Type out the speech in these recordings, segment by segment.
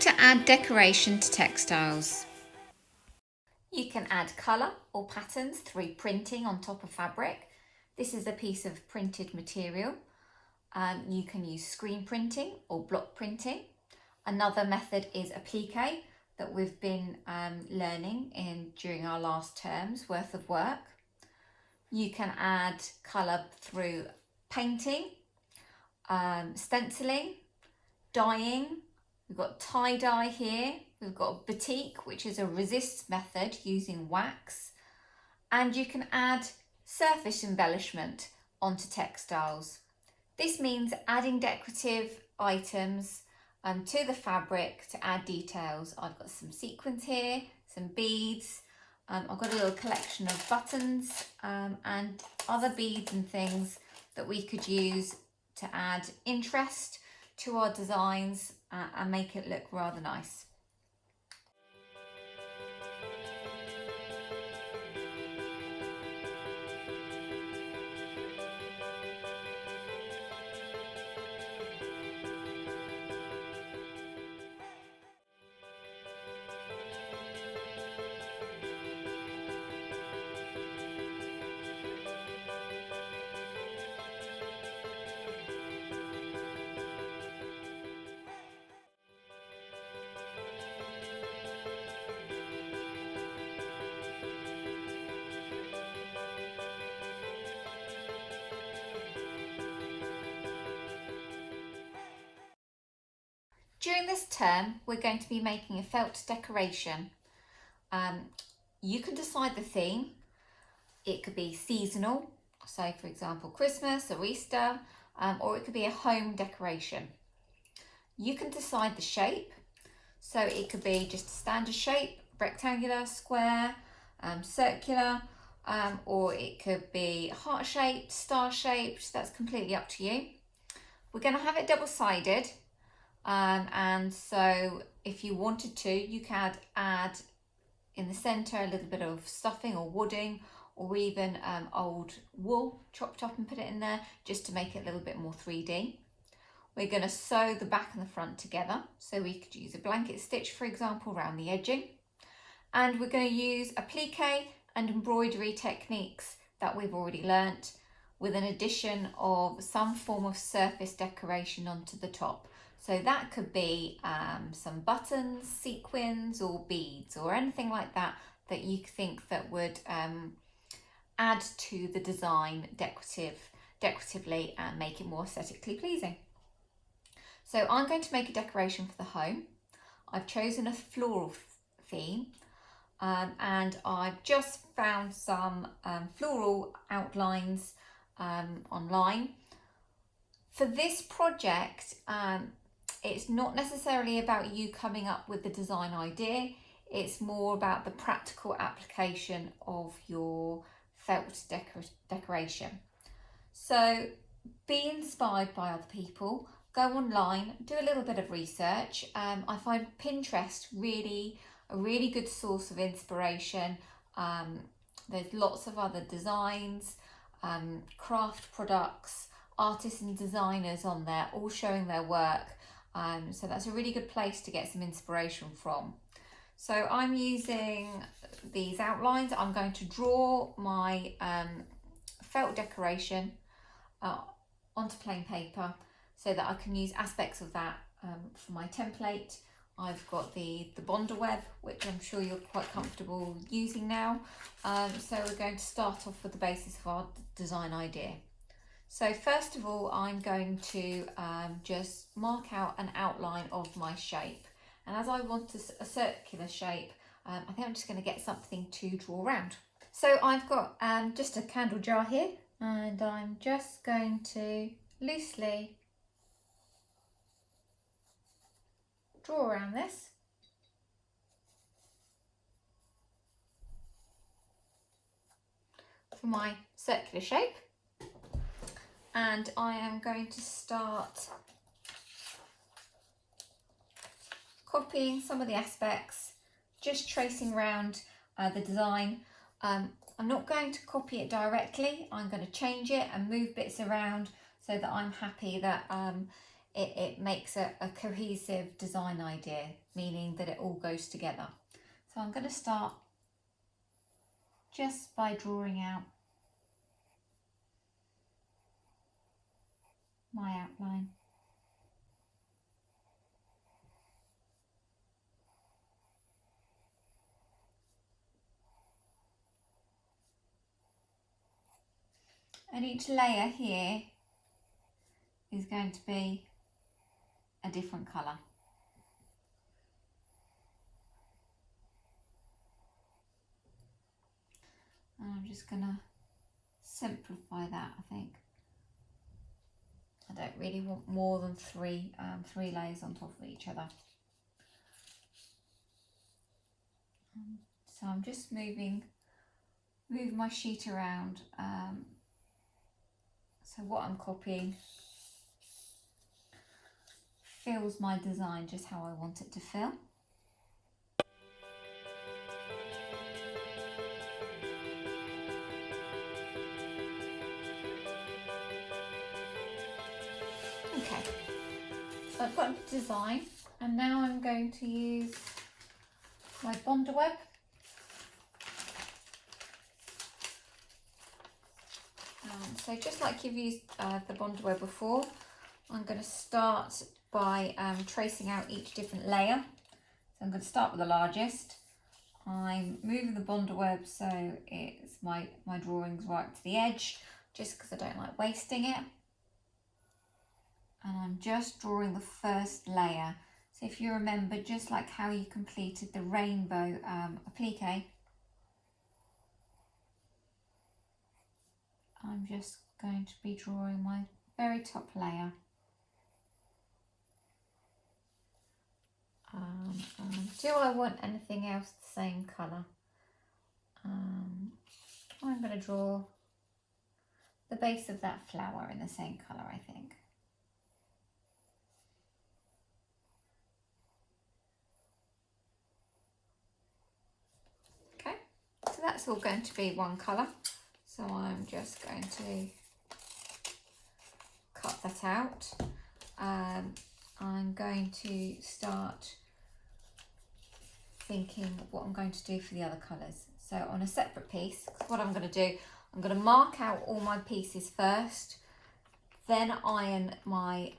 to add decoration to textiles. You can add colour or patterns through printing on top of fabric. This is a piece of printed material. You can use screen printing or block printing. Another method is appliqué that we've been learning during our last term's worth of work. You can add colour through painting, stenciling, dyeing. We've got tie-dye here. We've got batik, which is a resist method using wax. And you can add surface embellishment onto textiles. This means adding decorative items to the fabric to add details. I've got some sequins here, some beads. I've got a little collection of buttons and other beads and things that we could use to add interest to our designs and make it look rather nice. During this term, we're going to be making a felt decoration. You can decide the theme. It could be seasonal, so for example, Christmas or Easter, or it could be a home decoration. You can decide the shape. So it could be just a standard shape, rectangular, square, circular, or it could be heart-shaped, star-shaped. That's completely up to you. We're going to have it double-sided. And so if you wanted to, you could add in the centre a little bit of stuffing or wooding, or even old wool chopped up and put it in there just to make it a little bit more 3D. We're going to sew the back and the front together. So we could use a blanket stitch, for example, around the edging. And we're going to use appliqué and embroidery techniques that we've already learnt, with an addition of some form of surface decoration onto the top. So that could be some buttons, sequins or beads or anything like that that you think that would add to the design decoratively and make it more aesthetically pleasing. So I'm going to make a decoration for the home. I've chosen a floral theme and I've just found some floral outlines online. For this project, it's not necessarily about you coming up with the design idea. It's more about the practical application of your felt decoration. So be inspired by other people. Go online, do a little bit of research. I find Pinterest a really good source of inspiration. There's lots of other designs, craft products, artists and designers on there, all showing their work. So that's a really good place to get some inspiration from. So I'm using these outlines. I'm going to draw my felt decoration onto plain paper so that I can use aspects of that for my template. I've got the Bonder web, which I'm sure you're quite comfortable using now. So we're going to start off with the basis of our design idea. So first of all, I'm going to just mark out an outline of my shape. And as I want a circular shape, I think I'm just going to get something to draw around. So I've got just a candle jar here, and I'm just going to loosely draw around this. For my circular shape. And I am going to start copying some of the aspects, just tracing around the design. I'm not going to copy it directly. I'm going to change it and move bits around so that I'm happy that it makes a cohesive design idea, meaning that it all goes together. So I'm going to start just by drawing out my outline. And each layer here is going to be a different colour. And I'm just going to simplify that, I think. I don't really want more than three layers on top of each other. So I'm just move my sheet around. So what I'm copying fills my design just how I want it to fill. Okay, so I've got a design, and now I'm going to use my bonder web. So just like you've used the bonder web before, I'm going to start by tracing out each different layer. So I'm going to start with the largest. I'm moving the bonder web so it's my drawing's right to the edge, just because I don't like wasting it. And I'm just drawing the first layer. So if you remember, just like how you completed the rainbow appliqué, I'm just going to be drawing my very top layer. Do I want anything else the same colour? I'm going to draw the base of that flower in the same colour, I think. Okay, so that's all going to be one colour. So I'm just going to cut that out. I'm going to start thinking what I'm going to do for the other colours. So on a separate piece, what I'm going to do, I'm going to mark out all my pieces first, then iron my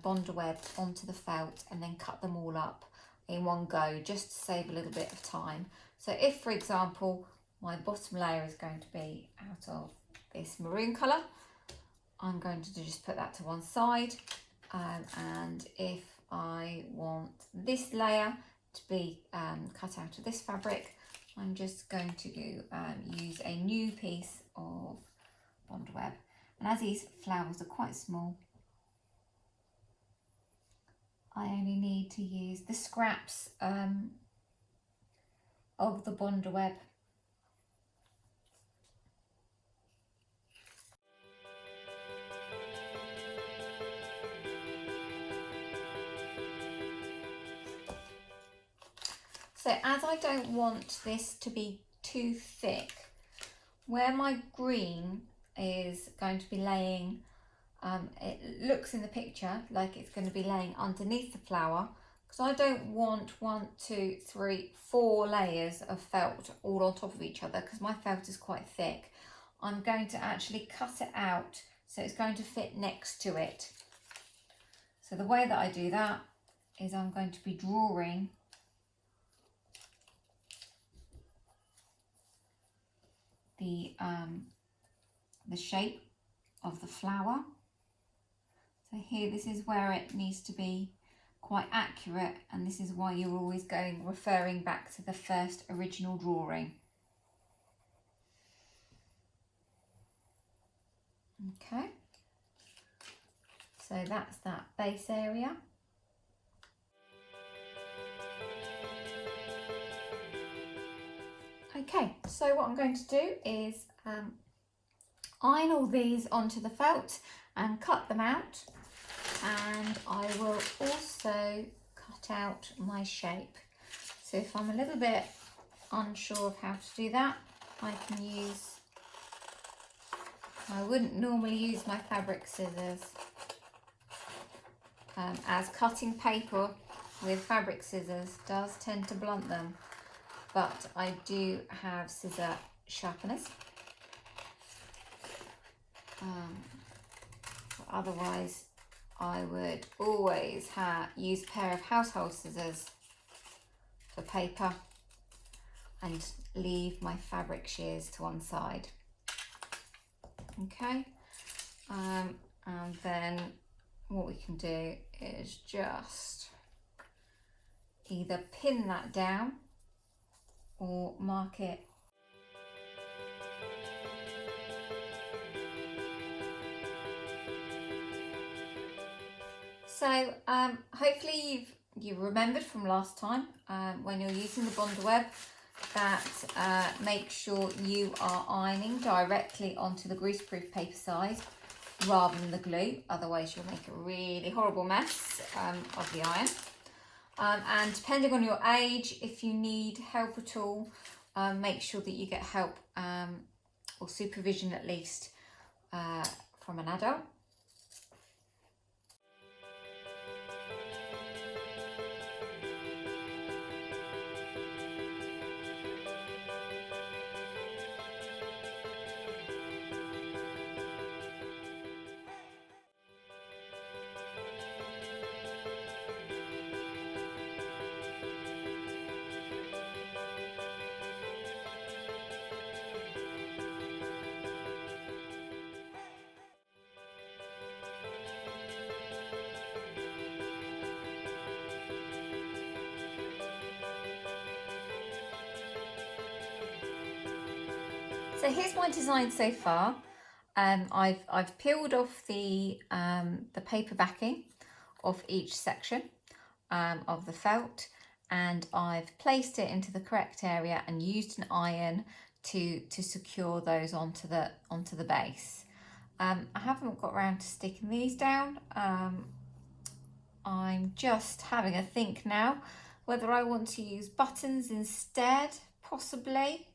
bonder web onto the felt, and then cut them all up in one go, just to save a little bit of time. So if, for example, my bottom layer is going to be out of this maroon colour, I'm going to just put that to one side. And if I want this layer to be cut out of this fabric, I'm just going to use a new piece of bonder web. And as these flowers are quite small, I only need to use the scraps of the bonder web. So as I don't want this to be too thick, where my green is going to be laying, it looks in the picture like it's going to be laying underneath the flower, because I don't want 1, 2, 3, 4 layers of felt all on top of each other, because my felt is quite thick. I'm going to actually cut it out so it's going to fit next to it. So the way that I do that is I'm going to be drawing the shape of the flower. So here, this is where it needs to be quite accurate, and this is why you're always referring back to the first original drawing. Okay, so that's that base area. Okay, so what I'm going to do is iron all these onto the felt and cut them out, and I will also cut out my shape. So if I'm a little bit unsure of how to do that, I wouldn't normally use my fabric scissors, as cutting paper with fabric scissors does tend to blunt them, but I do have scissor sharpeners. Otherwise I would always use a pair of household scissors for paper and leave my fabric shears to one side. Okay, and then what we can do is just either pin that down or mark it. So hopefully you've remembered from last time when you're using the bond web that make sure you are ironing directly onto the greaseproof paper side rather than the glue, otherwise you'll make a really horrible mess of the iron. And depending on your age, if you need help at all, make sure that you get help or supervision at least from an adult. So here's my design so far. I've peeled off the paper backing of each section of the felt, and I've placed it into the correct area and used an iron to secure those onto the base. I haven't got around to sticking these down. I'm just having a think now whether I want to use buttons instead, possibly.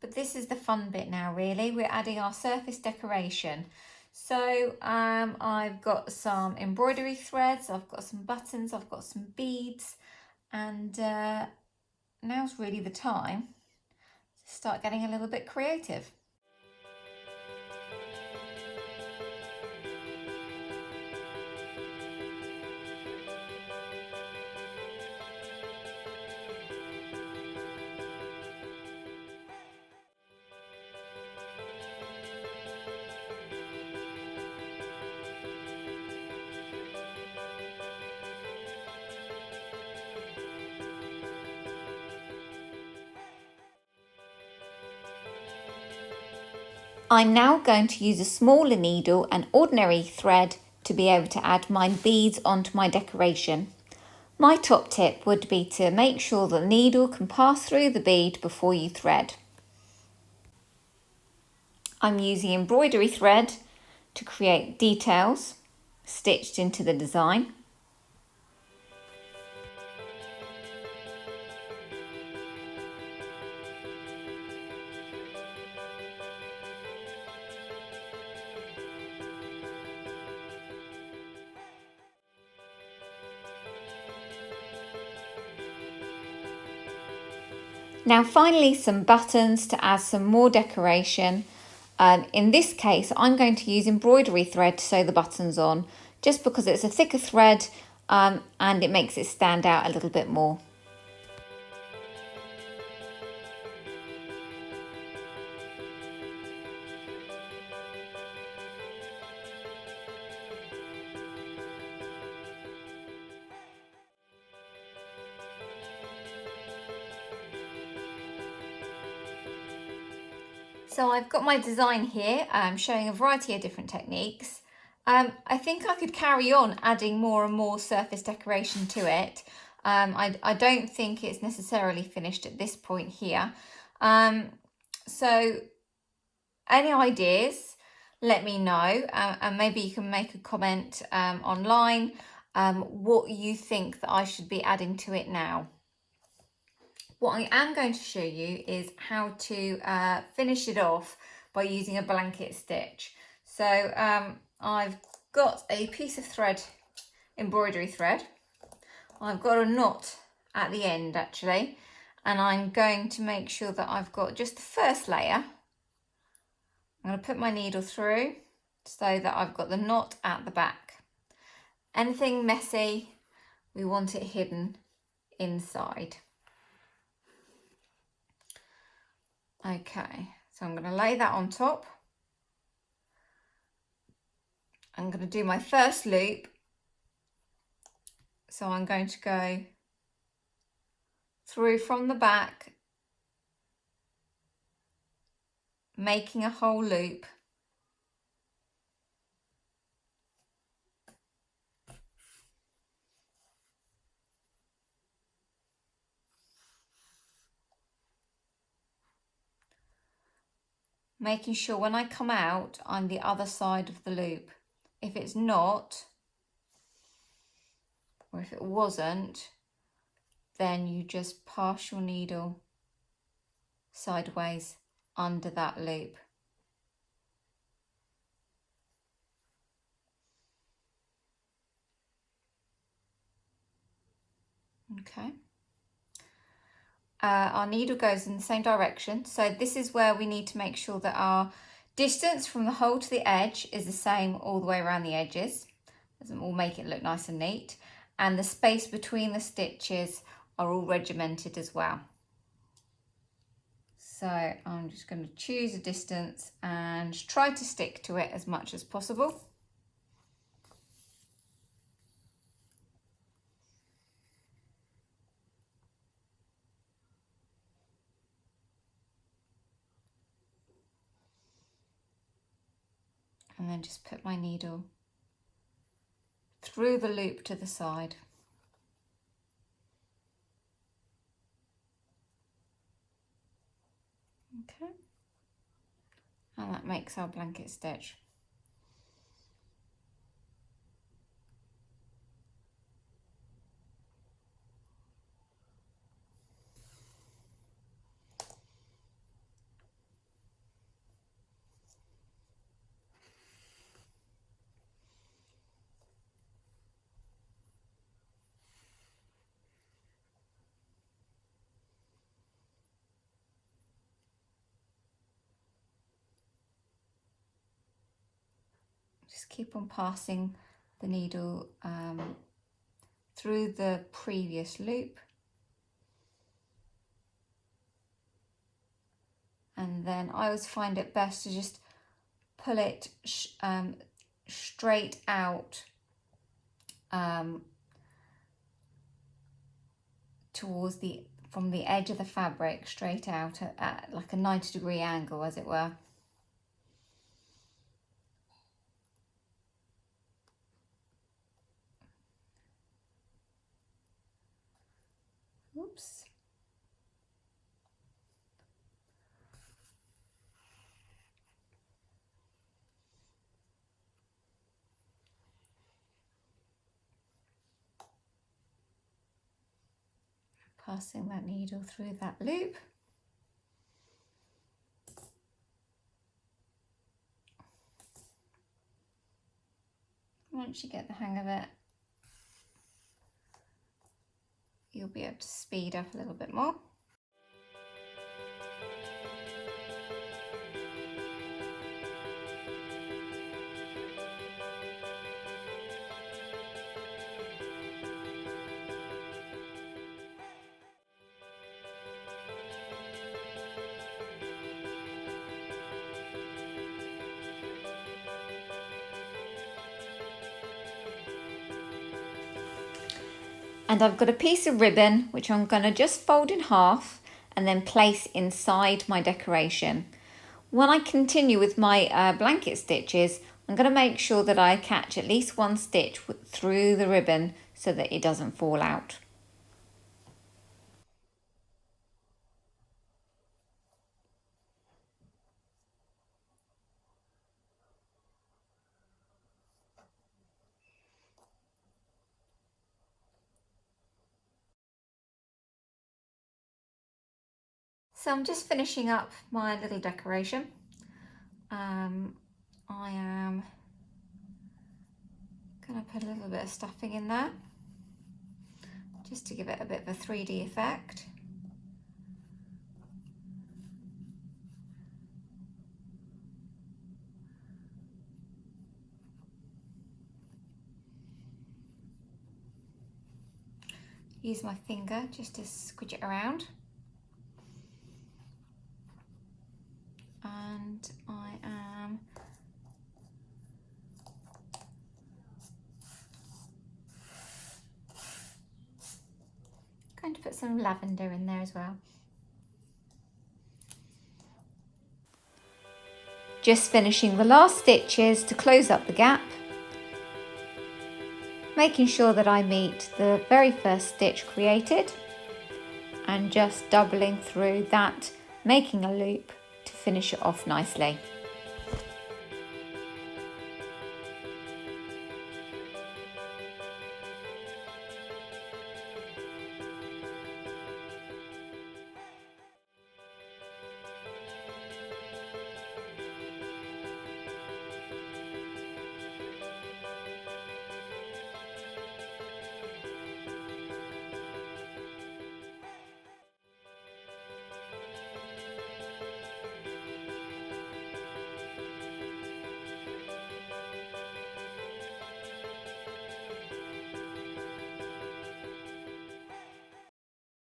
But this is the fun bit now, really. We're adding our surface decoration. So I've got some embroidery threads, I've got some buttons, I've got some beads, and now's really the time to start getting a little bit creative. I'm now going to use a smaller needle and ordinary thread to be able to add my beads onto my decoration. My top tip would be to make sure the needle can pass through the bead before you thread. I'm using embroidery thread to create details stitched into the design. Now finally some buttons to add some more decoration. In this case I'm going to use embroidery thread to sew the buttons on, just because it's a thicker thread and it makes it stand out a little bit more. So I've got my design here, showing a variety of different techniques. I think I could carry on adding more and more surface decoration to it. I don't think it's necessarily finished at this point here. So any ideas, let me know, and maybe you can make a comment online what you think that I should be adding to it now. What I am going to show you is how to finish it off by using a blanket stitch. So I've got a piece of thread embroidery thread. I've got a knot at the end actually, and I'm going to make sure that I've got just the first layer. I'm going to put my needle through so that I've got the knot at the back. Anything messy, we want it hidden inside. Okay, so I'm going to lay that on top. I'm going to do my first loop. So I'm going to go through from the back, making a whole loop. Making sure when I come out, I'm the other side of the loop. If it's not, or if it wasn't, then you just pass your needle sideways under that loop. Okay. Our needle goes in the same direction. So this is where we need to make sure that our distance from the hole to the edge is the same all the way around the edges. We'll make it look nice and neat. And the space between the stitches are all regimented as well. So I'm just going to choose a distance and try to stick to it as much as possible. And then just put my needle through the loop to the side. Okay. And that makes our blanket stitch. Just keep on passing the needle through the previous loop. And then I always find it best to just pull it straight out towards from the edge of the fabric, straight out at like a 90-degree angle, as it were. Oops. Passing that needle through that loop. Once you get the hang of it, you'll be able to speed up a little bit more. And I've got a piece of ribbon which I'm going to just fold in half and then place inside my decoration. When I continue with my blanket stitches, I'm going to make sure that I catch at least one stitch through the ribbon so that it doesn't fall out. So I'm just finishing up my little decoration. I am Gonna put a little bit of stuffing in there just to give it a bit of a 3D effect. Use my finger just to squidge it around. And I am going to put some lavender in there as well. Just finishing the last stitches to close up the gap, making sure that I meet the very first stitch created and just doubling through that, making a loop to finish it off nicely.